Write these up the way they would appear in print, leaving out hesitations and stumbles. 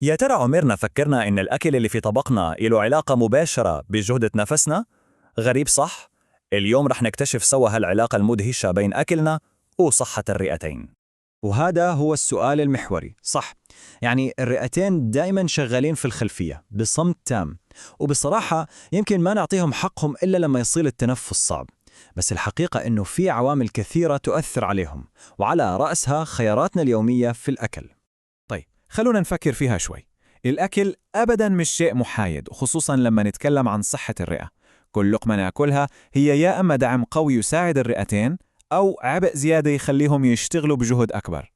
يا ترى عمرنا فكرنا إن الأكل اللي في طبقنا له علاقة مباشرة بجودة نفسنا؟ غريب صح؟ اليوم رح نكتشف سوا هالعلاقة المدهشة بين أكلنا وصحة الرئتين. وهذا هو السؤال المحوري، صح؟ يعني الرئتين دائما شغالين في الخلفية بصمت تام، وبصراحة يمكن ما نعطيهم حقهم إلا لما يصير التنفس صعب. بس الحقيقة إنه في عوامل كثيرة تؤثر عليهم، وعلى رأسها خياراتنا اليومية في الأكل. طيب خلونا نفكر فيها شوي. الأكل أبداً مش شيء محايد، خصوصاً لما نتكلم عن صحة الرئة. كل لقمة ناكلها هي يا أما دعم قوي يساعد الرئتين، أو عبء زيادة يخليهم يشتغلوا بجهد أكبر.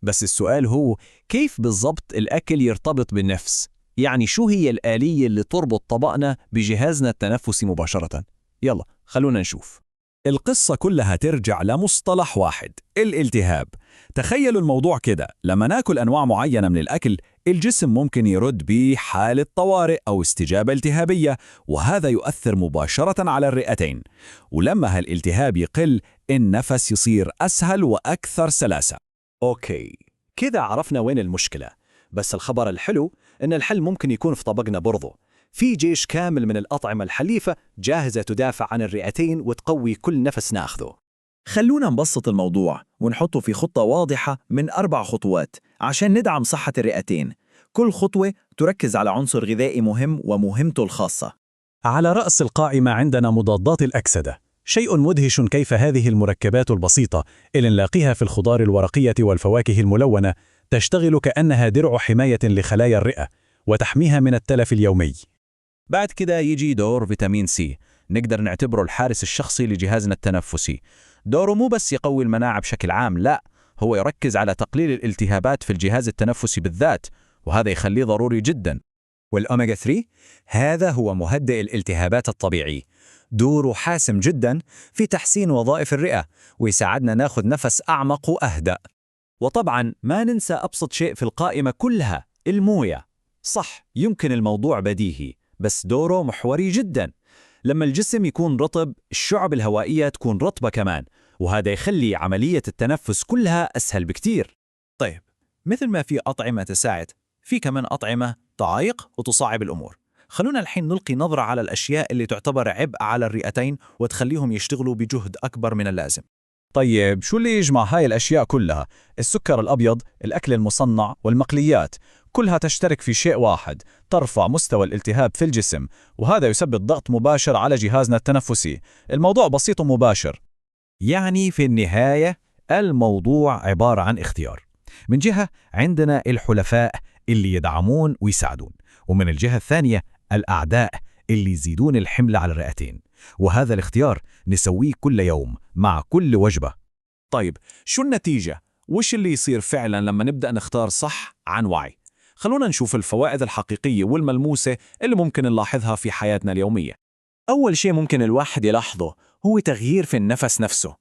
بس السؤال هو كيف بالضبط الأكل يرتبط بالنفس؟ يعني شو هي الآلية اللي تربط طبقنا بجهازنا التنفسي مباشرة؟ يلا خلونا نشوف. القصة كلها ترجع لمصطلح واحد: الالتهاب. تخيلوا الموضوع كده، لما ناكل أنواع معينة من الأكل الجسم ممكن يرد بحالة طوارئ أو استجابة التهابية، وهذا يؤثر مباشرة على الرئتين. ولما هالالتهاب يقل النفس يصير أسهل وأكثر سلاسة. أوكي، كذا عرفنا وين المشكلة. بس الخبر الحلو إن الحل ممكن يكون في طبقنا برضو. في جيش كامل من الأطعمة الحليفة جاهزة تدافع عن الرئتين وتقوي كل نفس ناخذه. خلونا نبسط الموضوع ونحطه في خطة واضحة من 4 خطوات عشان ندعم صحة الرئتين. كل خطوة تركز على عنصر غذائي مهم ومهمته الخاصة. على رأس القائمة عندنا مضادات الأكسدة. شيء مدهش كيف هذه المركبات البسيطة اللي نلاقيها في الخضار الورقية والفواكه الملونة تشتغل كأنها درع حماية لخلايا الرئة وتحميها من التلف اليومي. بعد كده يجي دور فيتامين سي، نقدر نعتبره الحارس الشخصي لجهازنا التنفسي. دوره مو بس يقوي المناعة بشكل عام، لا، هو يركز على تقليل الالتهابات في الجهاز التنفسي بالذات، وهذا يخليه ضروري جدا. والأوميجا 3 هذا هو مهدئ الالتهابات الطبيعي، دوره حاسم جدا في تحسين وظائف الرئة ويساعدنا ناخذ نفس أعمق وأهدأ. وطبعا ما ننسى أبسط شيء في القائمة كلها، الموية. صح، يمكن الموضوع بديهي بس دوره محوري جدا. لما الجسم يكون رطب الشعب الهوائية تكون رطبة كمان، وهذا يخلي عملية التنفس كلها أسهل بكتير. طيب، مثل ما في أطعمة تساعد، في كمان أطعمة تعيق وتصعب الأمور. خلونا الحين نلقي نظرة على الأشياء اللي تعتبر عبء على الرئتين وتخليهم يشتغلوا بجهد أكبر من اللازم. طيب شو اللي يجمع هاي الأشياء كلها؟ السكر الأبيض، الأكل المصنع والمقليات، كلها تشترك في شيء واحد: ترفع مستوى الالتهاب في الجسم، وهذا يسبب ضغط مباشر على جهازنا التنفسي. الموضوع بسيط ومباشر. يعني في النهاية الموضوع عبارة عن اختيار. من جهة عندنا الحلفاء اللي يدعمون ويساعدون، ومن الجهة الثانية الأعداء اللي يزيدون الحمل على الرئتين، وهذا الاختيار نسويه كل يوم مع كل وجبة. طيب شو النتيجة؟ وش اللي يصير فعلا لما نبدأ نختار صح عن وعي؟ خلونا نشوف الفوائد الحقيقية والملموسة اللي ممكن نلاحظها في حياتنا اليومية. أول شيء ممكن الواحد يلاحظه هو تغيير في النفس نفسه.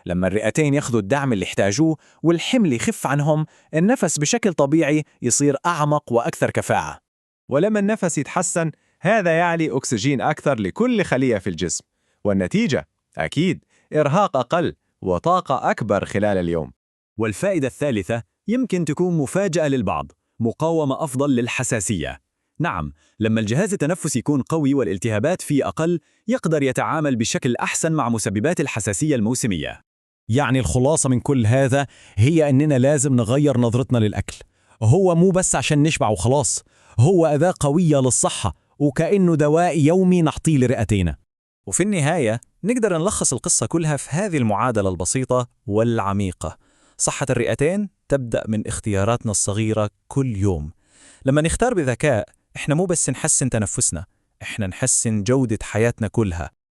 لما الرئتين ياخذوا الدعم اللي يحتاجوه والحمل يخف عنهم، النفس بشكل طبيعي يصير أعمق وأكثر كفاءة. ولما النفس يتحسن هذا يعني أكسجين أكثر لكل خلية في الجسم، والنتيجة أكيد إرهاق أقل وطاقة أكبر خلال اليوم. والفائدة الثالثة يمكن تكون مفاجأة للبعض: مقاومة أفضل للحساسية. نعم، لما الجهاز التنفسي يكون قوي والالتهابات فيه أقل، يقدر يتعامل بشكل أحسن مع مسببات الحساسية الموسمية. يعني الخلاصة من كل هذا هي أننا لازم نغير نظرتنا للأكل. هو مو بس عشان نشبع وخلاص، هو أداة قوية للصحة، وكأنه دواء يومي نعطيه لرئتينا. وفي النهاية نقدر نلخص القصة كلها في هذه المعادلة البسيطة والعميقة: صحة الرئتين تبدأ من اختياراتنا الصغيرة كل يوم. لما نختار بذكاء، إحنا مو بس نحسن تنفسنا، إحنا نحسن جودة حياتنا كلها.